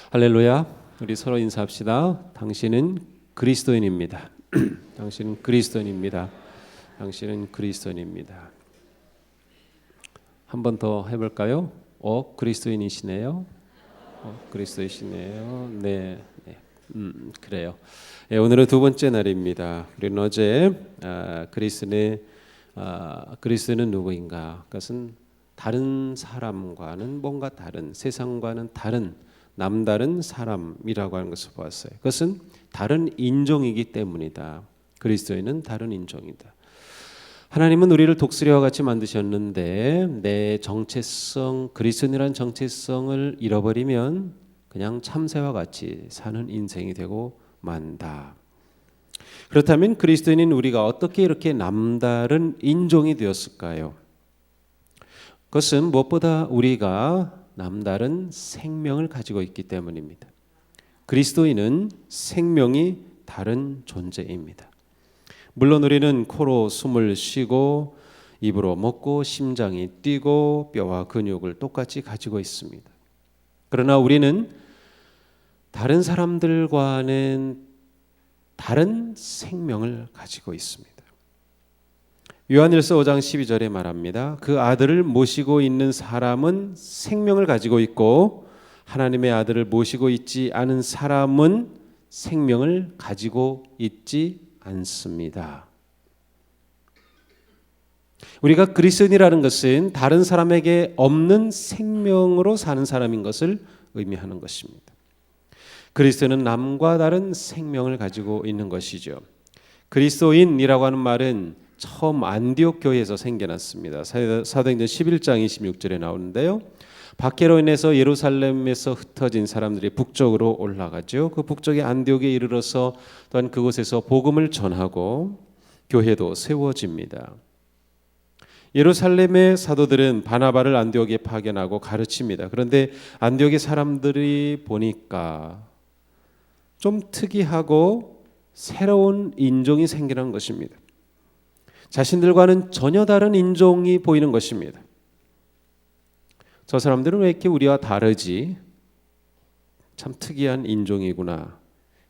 할렐루야. 우리 서로 인사합시다. 당신은 그리스도인입니다. 당신은 그리스도인입니다. 당신은 그리스도인입니다. 한 번 더 해볼까요? 그리스도인이시네요. 그리스도이시네요. 네. 그래요. 네, 오늘은 두 번째 날입니다. 우리는 어제 그리스도는 누구인가? 그것은 다른 사람과는 뭔가 다른, 세상과는 다른, 남다른 사람이라고 하는 것을 보았어요. 그것은 다른 인종이기 때문이다. 그리스도인은 다른 인종이다. 하나님은 우리를 독수리와 같이 만드셨는데 내 정체성, 그리스도인이라는 정체성을 잃어버리면 그냥 참새와 같이 사는 인생이 되고 만다. 그렇다면 그리스도인인 우리가 어떻게 이렇게 남다른 인종이 되었을까요? 그것은 무엇보다 우리가 남다른 생명을 가지고 있기 때문입니다. 그리스도인은 생명이 다른 존재입니다. 물론 우리는 코로 숨을 쉬고 입으로 먹고 심장이 뛰고 뼈와 근육을 똑같이 가지고 있습니다. 그러나 우리는 다른 사람들과는 다른 생명을 가지고 있습니다. 요한일서 5장 12절에 말합니다. 그 아들을 모시고 있는 사람은 생명을 가지고 있고 하나님의 아들을 모시고 있지 않은 사람은 생명을 가지고 있지 않습니다. 우리가 그리스도인이라는 것은 다른 사람에게 없는 생명으로 사는 사람인 것을 의미하는 것입니다. 그리스도는 남과 다른 생명을 가지고 있는 것이죠. 그리스도인이라고 하는 말은 처음 안디옥 교회에서 생겨났습니다. 사도행전 11장 26절에 나오는데요. 박해로 인해서 예루살렘에서 흩어진 사람들이 북쪽으로 올라가죠. 그 북쪽의 안디옥에 이르러서 또한 그곳에서 복음을 전하고 교회도 세워집니다. 예루살렘의 사도들은 바나바를 안디옥에 파견하고 가르칩니다. 그런데 안디옥의 사람들이 보니까 좀 특이하고 새로운 인종이 생겨난 것입니다. 자신들과는 전혀 다른 인종이 보이는 것입니다. 저 사람들은 왜 이렇게 우리와 다르지? 참 특이한 인종이구나.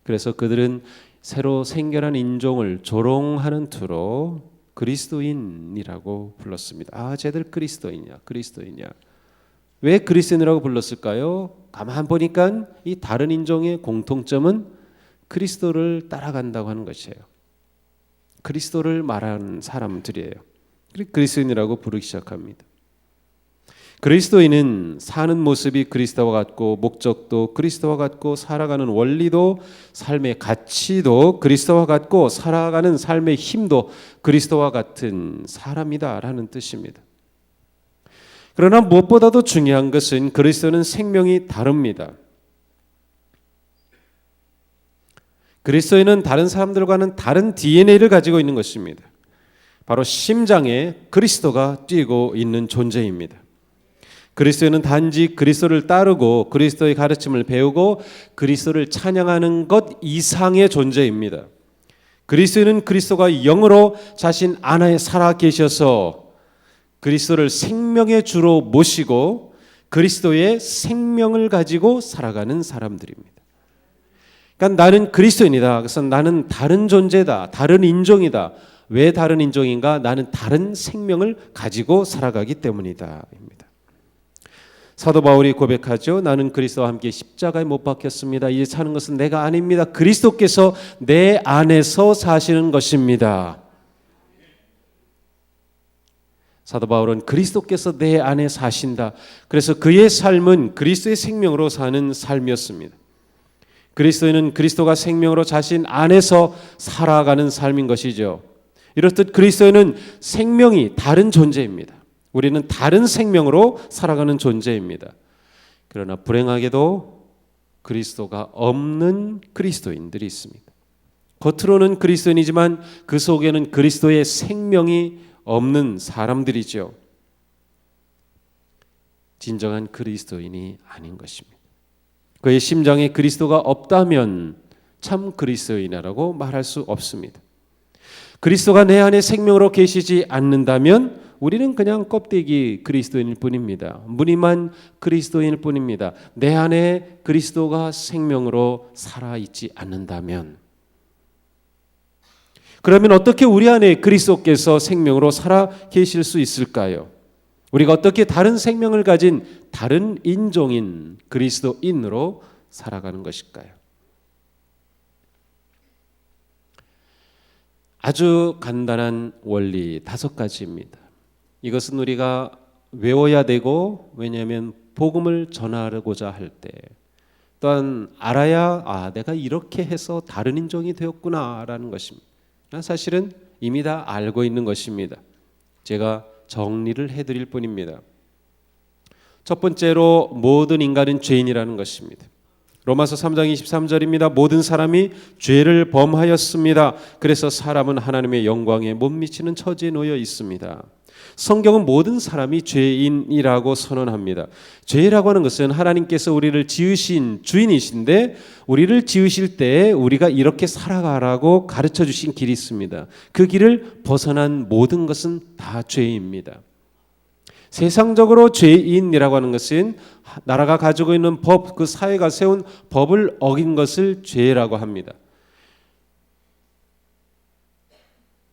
그래서 그들은 새로 생겨난 인종을 조롱하는 투로 그리스도인이라고 불렀습니다. 쟤들 그리스도인이야. 왜 그리스도인이라고 불렀을까요? 가만 보니까 이 다른 인종의 공통점은 그리스도를 따라간다고 하는 것이에요. 그리스도를 말하는 사람들이에요. 그리스도인이라고 부르기 시작합니다. 그리스도인은 사는 모습이 그리스도와 같고 목적도 그리스도와 같고 살아가는 원리도 삶의 가치도 그리스도와 같고 살아가는 삶의 힘도 그리스도와 같은 사람이다라는 뜻입니다. 그러나 무엇보다도 중요한 것은 그리스도는 생명이 다릅니다. 그리스도인은 다른 사람들과는 다른 DNA를 가지고 있는 것입니다. 바로 심장에 그리스도가 뛰고 있는 존재입니다. 그리스도인은 단지 그리스도를 따르고 그리스도의 가르침을 배우고 그리스도를 찬양하는 것 이상의 존재입니다. 그리스도인은 그리스도가 영으로 자신 안에 살아 계셔서 그리스도를 생명의 주로 모시고 그리스도의 생명을 가지고 살아가는 사람들입니다. 그러니까 나는 그리스도인이다. 그래서 나는 다른 존재다. 다른 인종이다. 왜 다른 인종인가? 나는 다른 생명을 가지고 살아가기 때문이다. 사도 바울이 고백하죠. 나는 그리스도와 함께 십자가에 못 박혔습니다. 이제 사는 것은 내가 아닙니다. 그리스도께서 내 안에서 사시는 것입니다. 사도 바울은 그리스도께서 내 안에 사신다. 그래서 그의 삶은 그리스도의 생명으로 사는 삶이었습니다. 그리스도인은 그리스도가 생명으로 자신 안에서 살아가는 삶인 것이죠. 이렇듯 그리스도인은 생명이 다른 존재입니다. 우리는 다른 생명으로 살아가는 존재입니다. 그러나 불행하게도 그리스도가 없는 그리스도인들이 있습니다. 겉으로는 그리스도인이지만 그 속에는 그리스도의 생명이 없는 사람들이죠. 진정한 그리스도인이 아닌 것입니다. 그의 심장에 그리스도가 없다면 참 그리스도인이라고 말할 수 없습니다. 그리스도가 내 안에 생명으로 계시지 않는다면 우리는 그냥 껍데기 그리스도인일 뿐입니다. 무늬만 그리스도인일 뿐입니다. 내 안에 그리스도가 생명으로 살아있지 않는다면, 그러면 어떻게 우리 안에 그리스도께서 생명으로 살아 계실 수 있을까요? 우리가 어떻게 다른 생명을 가진 다른 인종인 그리스도인으로 살아가는 것일까요? 아주 간단한 원리 5가지입니다. 이것은 우리가 외워야 되고, 왜냐하면 복음을 전하고자 할 때, 또한 알아야 내가 이렇게 해서 다른 인종이 되었구나라는 것입니다. 사실은 이미 다 알고 있는 것입니다. 제가 정리를 해드릴 뿐입니다. 첫 번째로 모든 인간은 죄인이라는 것입니다. 로마서 3장 23절입니다. 모든 사람이 죄를 범하였습니다. 그래서 사람은 하나님의 영광에 못 미치는 처지에 놓여 있습니다. 성경은 모든 사람이 죄인이라고 선언합니다. 죄라고 하는 것은 하나님께서 우리를 지으신 주인이신데, 우리를 지으실 때 우리가 이렇게 살아가라고 가르쳐 주신 길이 있습니다. 그 길을 벗어난 모든 것은 다 죄입니다. 세상적으로 죄인이라고 하는 것은 나라가 가지고 있는 법, 그 사회가 세운 법을 어긴 것을 죄라고 합니다.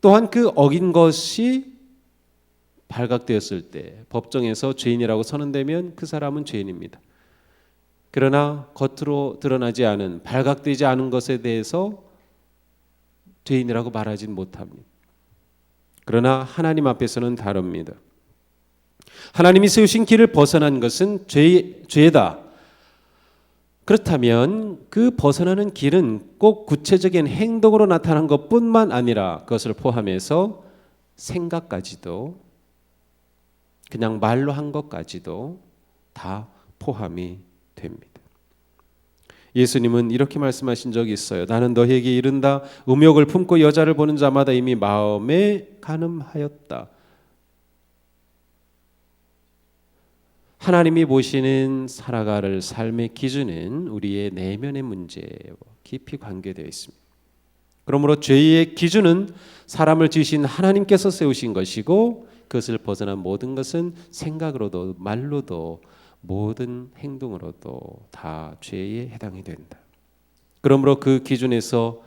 또한 그 어긴 것이 발각되었을 때 법정에서 죄인이라고 선언되면 그 사람은 죄인입니다. 그러나 겉으로 드러나지 않은, 발각되지 않은 것에 대해서 죄인이라고 말하지 못합니다. 그러나 하나님 앞에서는 다릅니다. 하나님이 세우신 길을 벗어난 것은 죄다. 그렇다면 그 벗어나는 길은 꼭 구체적인 행동으로 나타난 것뿐만 아니라 그것을 포함해서 생각까지도, 그냥 말로 한 것까지도 다 포함이 됩니다. 예수님은 이렇게 말씀하신 적이 있어요. 나는 너희에게 이른다. 음욕을 품고 여자를 보는 자마다 이미 마음에 간음하였다. 하나님이 보시는 살아갈 삶의 기준은 우리의 내면의 문제와 깊이 관계되어 있습니다. 그러므로 죄의 기준은 사람을 지으신 하나님께서 세우신 것이고, 그것을 벗어난 모든 것은 생각으로도 말로도 모든 행동으로도 다 죄에 해당이 된다. 그러므로 그 기준에서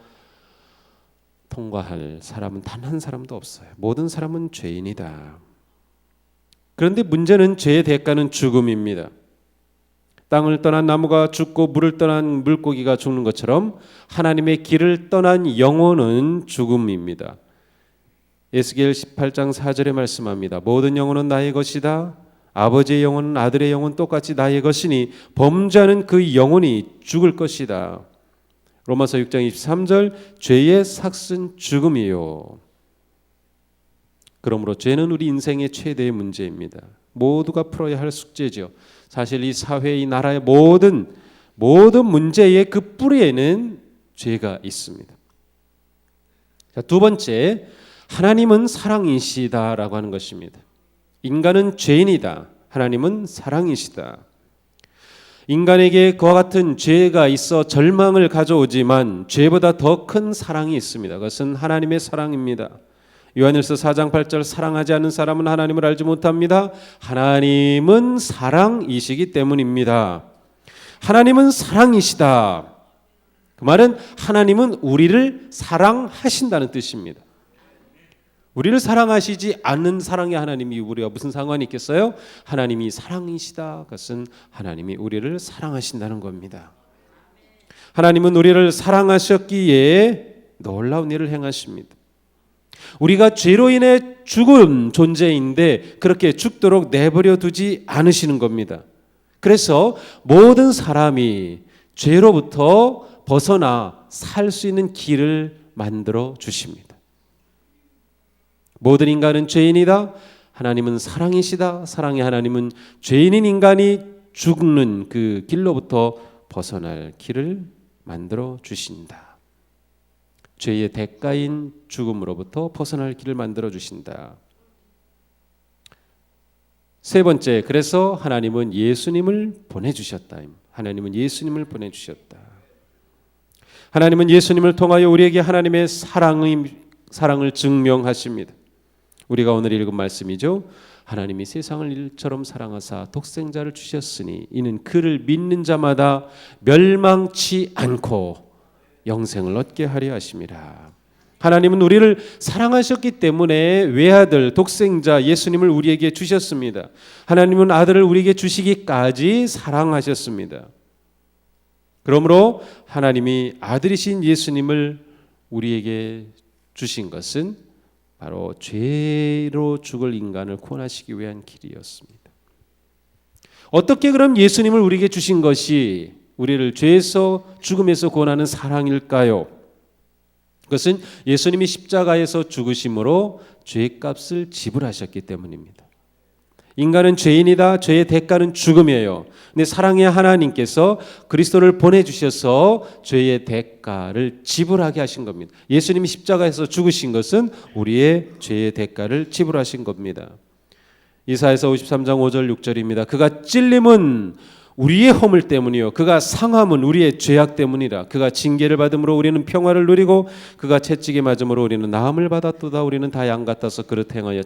통과할 사람은 단 한 사람도 없어요. 모든 사람은 죄인이다. 그런데 문제는 죄의 대가는 죽음입니다. 땅을 떠난 나무가 죽고 물을 떠난 물고기가 죽는 것처럼 하나님의 길을 떠난 영혼은 죽음입니다. 에스겔 18장 4절에 말씀합니다. 모든 영혼은 나의 것이다. 아버지의 영혼은 아들의 영혼 똑같이 나의 것이니 범죄하는 그 영혼이 죽을 것이다. 로마서 6장 23절 죄의 삭은 죽음이요. 그러므로 죄는 우리 인생의 최대의 문제입니다. 모두가 풀어야 할 숙제죠. 사실 이 사회, 이 나라의 모든 문제의 그 뿌리에는 죄가 있습니다. 자, 두 번째, 하나님은 사랑이시다라고 하는 것입니다. 인간은 죄인이다. 하나님은 사랑이시다. 인간에게 그와 같은 죄가 있어 절망을 가져오지만 죄보다 더 큰 사랑이 있습니다. 그것은 하나님의 사랑입니다. 요한일서 4장 8절 사랑하지 않는 사람은 하나님을 알지 못합니다. 하나님은 사랑이시기 때문입니다. 하나님은 사랑이시다. 그 말은 하나님은 우리를 사랑하신다는 뜻입니다. 우리를 사랑하시지 않는 사랑의 하나님이 우리와 무슨 상관이 있겠어요? 하나님이 사랑이시다. 그것은 하나님이 우리를 사랑하신다는 겁니다. 하나님은 우리를 사랑하셨기에 놀라운 일을 행하십니다. 우리가 죄로 인해 죽은 존재인데 그렇게 죽도록 내버려 두지 않으시는 겁니다. 그래서 모든 사람이 죄로부터 벗어나 살 수 있는 길을 만들어 주십니다. 모든 인간은 죄인이다. 하나님은 사랑이시다. 사랑의 하나님은 죄인인 인간이 죽는 그 길로부터 벗어날 길을 만들어 주신다. 죄의 대가인 죽음으로부터 벗어날 길을 만들어 주신다. 세 번째, 그래서 하나님은 예수님을 보내주셨다. 하나님은 예수님을 보내주셨다. 하나님은 예수님을 통하여 우리에게 하나님의 사랑을 증명하십니다. 우리가 오늘 읽은 말씀이죠. 하나님이 세상을 일처럼 사랑하사 독생자를 주셨으니 이는 그를 믿는 자마다 멸망치 않고 영생을 얻게 하려 하심이라. 하나님은 우리를 사랑하셨기 때문에 외아들 독생자 예수님을 우리에게 주셨습니다. 하나님은 아들을 우리에게 주시기까지 사랑하셨습니다. 그러므로 하나님이 아들이신 예수님을 우리에게 주신 것은 바로 죄로 죽을 인간을 구원하시기 위한 길이었습니다. 어떻게 그럼 예수님을 우리에게 주신 것이 우리를 죄에서 죽음에서 구원하는 사랑일까요? 그것은 예수님이 십자가에서 죽으심으로 죄값을 지불하셨기 때문입니다. 인간은 죄인이다. 죄의 대가는 죽음이에요. 근데 사랑의 하나님께서 그리스도를 보내주셔서 죄의 대가를 지불하게 하신 겁니다. 예수님이 십자가에서 죽으신 것은 우리의 죄의 대가를 지불하신 겁니다. 이사야서 53장 5절 6절입니다. 그가 찔림은 우리의 허물 때문이요 그가 상함은 우리의 죄악 때문이라. 그가 징계를 받음으로 우리는 평화를 누리고 그가 채찍에 맞음으로 우리는 나음을 받았도다. 우리는 다 양 같아서 그릇 행하여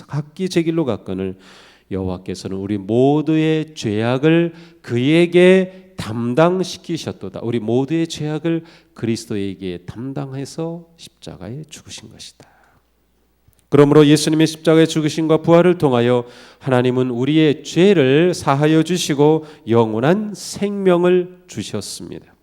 각기 제 길로 갔거늘 여호와께서는 우리 모두의 죄악을 그에게 담당시키셨도다. 우리 모두의 죄악을 그리스도에게 담당해서 십자가에 죽으신 것이다. 그러므로 예수님의 십자가에 죽으심과 부활을 통하여 하나님은 우리의 죄를 사하여 주시고 영원한 생명을 주셨습니다.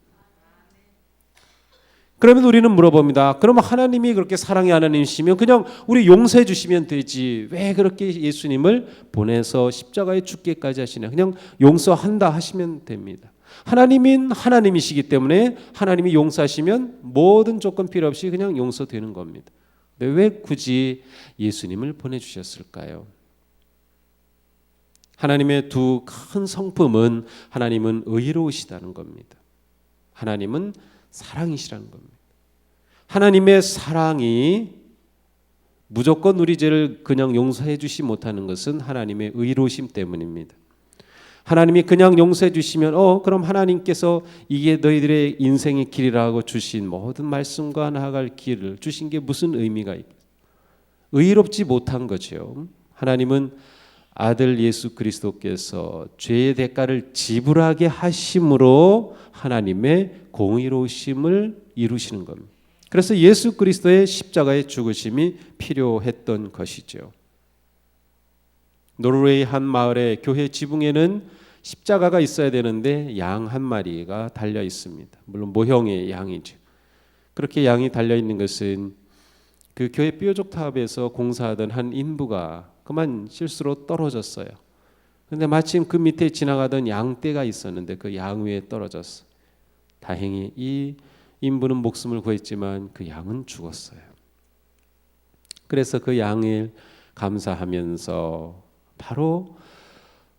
그러면 우리는 물어봅니다. 그러면 하나님이 그렇게 사랑의 하나님이시면 그냥 우리 용서해 주시면 되지. 왜 그렇게 예수님을 보내서 십자가에 죽기까지 하시냐. 그냥 용서한다 하시면 됩니다. 하나님은 하나님이시기 때문에 하나님이 용서하시면 모든 조건 필요 없이 그냥 용서되는 겁니다. 왜 굳이 예수님을 보내주셨을까요? 하나님의 두 큰 성품은 하나님은 의로우시다는 겁니다. 하나님은 사랑이시라는 겁니다. 하나님의 사랑이 무조건 우리 죄를 그냥 용서해 주시 못하는 것은 하나님의 의로우심 때문입니다. 하나님이 그냥 용서해 주시면 그럼 하나님께서 이게 너희들의 인생의 길이라고 주신 모든 말씀과 나아갈 길을 주신 게 무슨 의미가 있겠어요? 의롭지 못한 거죠. 하나님은 아들 예수 그리스도께서 죄의 대가를 지불하게 하심으로 하나님의 공의로우심을 이루시는 겁니다. 그래서 예수 그리스도의 십자가의 죽으심이 필요했던 것이죠. 노르웨이 한 마을의 교회 지붕에는 십자가가 있어야 되는데 양 한 마리가 달려 있습니다. 물론 모형의 양이죠. 그렇게 양이 달려 있는 것은 그 교회 뾰족탑에서 공사하던 한 인부가 그만 실수로 떨어졌어요. 그런데 마침 그 밑에 지나가던 양떼가 있었는데 그 양 위에 떨어졌어요. 다행히 이 인부는 목숨을 구했지만 그 양은 죽었어요. 그래서 그 양을 감사하면서 바로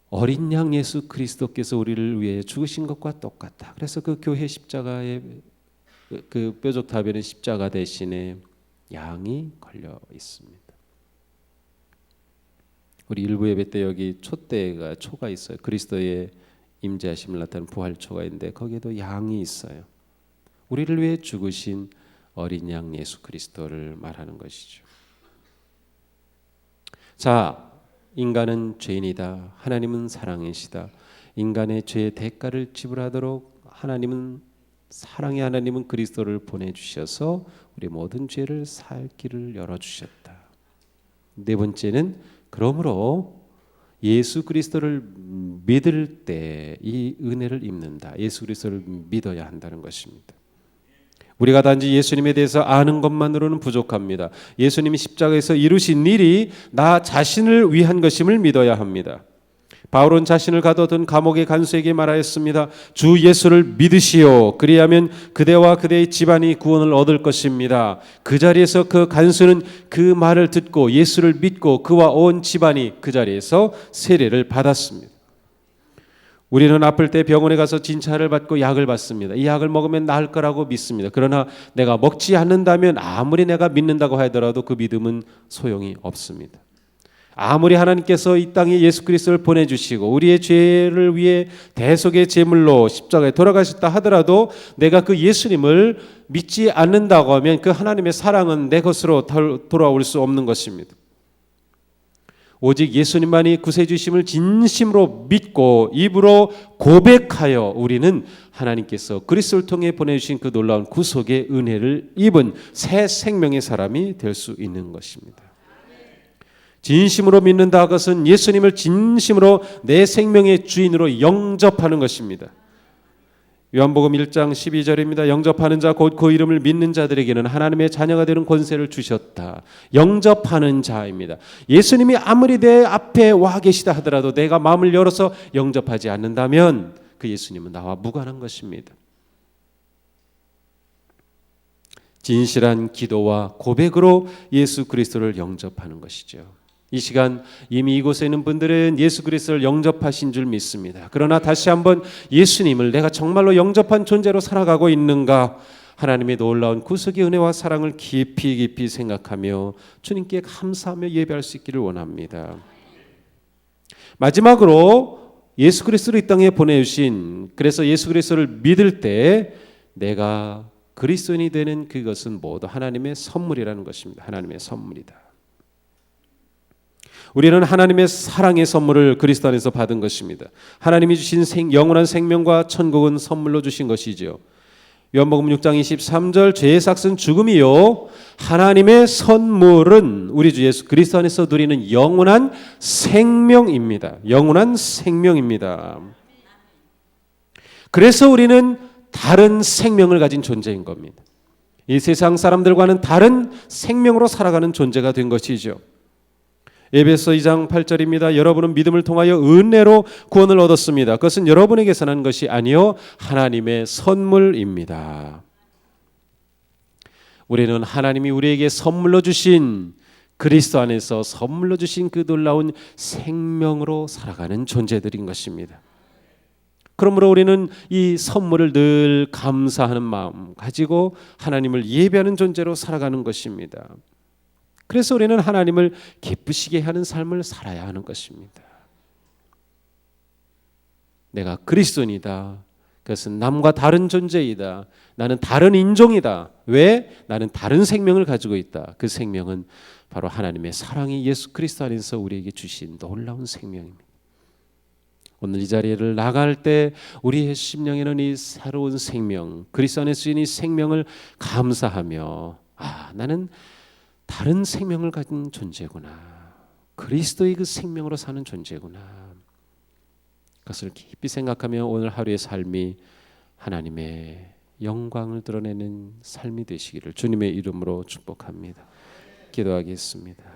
어린 양 예수 그리스도께서 우리를 위해 죽으신 것과 똑같다. 그래서 그 교회 십자가에 그 뾰족탑에는 십자가 대신에 양이 걸려 있습니다. 우리 일부 예배 때 여기 초가 있어요. 그리스도의 임재하심을 나타내는 부활초가 있는데 거기에도 양이 있어요. 우리를 위해 죽으신 어린 양 예수 그리스도를 말하는 것이죠. 자, 인간은 죄인이다. 하나님은 사랑이시다. 인간의 죄의 대가를 지불하도록 사랑의 하나님은 그리스도를 보내주셔서 우리 모든 죄를 살 길을 열어주셨다. 네 번째는 그러므로 예수 그리스도를 믿을 때 이 은혜를 입는다. 예수 그리스도를 믿어야 한다는 것입니다. 우리가 단지 예수님에 대해서 아는 것만으로는 부족합니다. 예수님이 십자가에서 이루신 일이 나 자신을 위한 것임을 믿어야 합니다. 바울은 자신을 가둬둔 감옥의 간수에게 말하였습니다. 주 예수를 믿으시오. 그리하면 그대와 그대의 집안이 구원을 얻을 것입니다. 그 자리에서 그 간수는 그 말을 듣고 예수를 믿고 그와 온 집안이 그 자리에서 세례를 받았습니다. 우리는 아플 때 병원에 가서 진찰을 받고 약을 받습니다. 이 약을 먹으면 나을 거라고 믿습니다. 그러나 내가 먹지 않는다면 아무리 내가 믿는다고 하더라도 그 믿음은 소용이 없습니다. 아무리 하나님께서 이 땅에 예수 그리스도를 보내주시고 우리의 죄를 위해 대속의 제물로 십자가에 돌아가셨다 하더라도 내가 그 예수님을 믿지 않는다고 하면 그 하나님의 사랑은 내 것으로 돌아올 수 없는 것입니다. 오직 예수님만이 구세주심을 진심으로 믿고 입으로 고백하여 우리는 하나님께서 그리스도를 통해 보내주신 그 놀라운 구속의 은혜를 입은 새 생명의 사람이 될 수 있는 것입니다. 진심으로 믿는다 것은 예수님을 진심으로 내 생명의 주인으로 영접하는 것입니다. 요한복음 1장 12절입니다. 영접하는 자 곧 그 이름을 믿는 자들에게는 하나님의 자녀가 되는 권세를 주셨다. 영접하는 자입니다. 예수님이 아무리 내 앞에 와 계시다 하더라도 내가 마음을 열어서 영접하지 않는다면 그 예수님은 나와 무관한 것입니다. 진실한 기도와 고백으로 예수 그리스도를 영접하는 것이죠. 이 시간 이미 이곳에 있는 분들은 예수 그리스도를 영접하신 줄 믿습니다. 그러나 다시 한번 예수님을 내가 정말로 영접한 존재로 살아가고 있는가, 하나님의 놀라운 구속의 은혜와 사랑을 깊이 생각하며 주님께 감사하며 예배할 수 있기를 원합니다. 마지막으로 예수 그리스도를 이 땅에 보내주신, 그래서 예수 그리스도를 믿을 때 내가 그리스도인이 되는 그것은 모두 하나님의 선물이라는 것입니다. 하나님의 선물이다. 우리는 하나님의 사랑의 선물을 그리스도 안에서 받은 것입니다. 하나님이 주신 영원한 생명과 천국은 선물로 주신 것이죠. 요한복음 6장 23절 죄의 삭은 죽음이요 하나님의 선물은 우리 주 예수 그리스도 안에서 누리는 영원한 생명입니다. 영원한 생명입니다. 그래서 우리는 다른 생명을 가진 존재인 겁니다. 이 세상 사람들과는 다른 생명으로 살아가는 존재가 된 것이죠. 에베소 2장 8절입니다. 여러분은 믿음을 통하여 은혜로 구원을 얻었습니다. 그것은 여러분에게서 난 것이 아니요 하나님의 선물입니다. 우리는 하나님이 우리에게 선물로 주신, 그리스도 안에서 선물로 주신 그 놀라운 생명으로 살아가는 존재들인 것입니다. 그러므로 우리는 이 선물을 늘 감사하는 마음 가지고 하나님을 예배하는 존재로 살아가는 것입니다. 그래서 우리는 하나님을 기쁘시게 하는 삶을 살아야 하는 것입니다. 내가 그리스도인이다. 그것은 남과 다른 존재이다. 나는 다른 인종이다. 왜? 나는 다른 생명을 가지고 있다. 그 생명은 바로 하나님의 사랑이 예수 그리스도 안에서 우리에게 주신 놀라운 생명입니다. 오늘 이 자리를 나갈 때 우리의 심령에는 이 새로운 생명, 그리스도 안에 주신 이 생명을 감사하며 나는 다른 생명을 가진 존재구나. 그리스도의 그 생명으로 사는 존재구나. 그것을 깊이 생각하며 오늘 하루의 삶이 하나님의 영광을 드러내는 삶이 되시기를 주님의 이름으로 축복합니다. 기도하겠습니다.